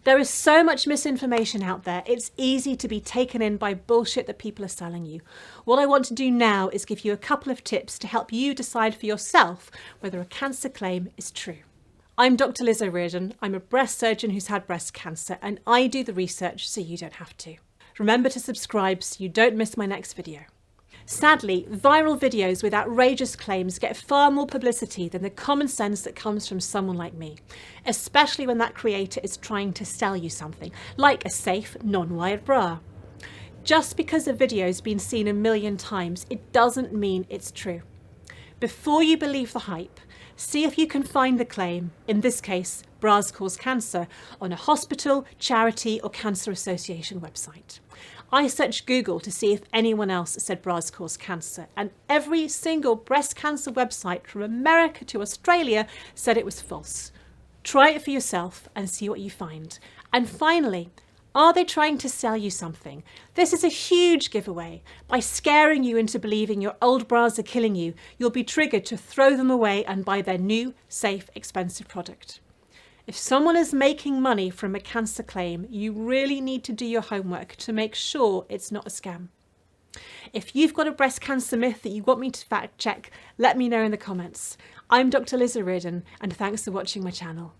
There is so much misinformation out there, it's easy to be taken in by bullshit that people are selling you. What I want to do now is give you a couple of tips to help you decide for yourself whether a cancer claim is true. I'm Dr. Liz O'Riordan. I'm a breast surgeon who's had breast cancer, and I do the research so you don't have to. Remember to subscribe so you don't miss my next video. Sadly, viral videos with outrageous claims get far more publicity than the common sense that comes from someone like me, especially when that creator is trying to sell you something, like a safe, non-wired bra. Just because a video's been seen 1 million times, it doesn't mean it's true. Before you believe the hype, see if you can find the claim, in this case, bras cause cancer, on a hospital, charity or cancer association website. I searched Google to see if anyone else said bras cause cancer, and every single breast cancer website from America to Australia said it was false. Try it for yourself and see what you find. And finally, are they trying to sell you something? This is a huge giveaway. By scaring you into believing your old bras are killing you, you'll be triggered to throw them away and buy their new, safe, expensive product. If someone is making money from a cancer claim, you really need to do your homework to make sure it's not a scam. If you've got a breast cancer myth that you want me to fact check, let me know in the comments. I'm Dr. Liz O'Riordan, and thanks for watching my channel.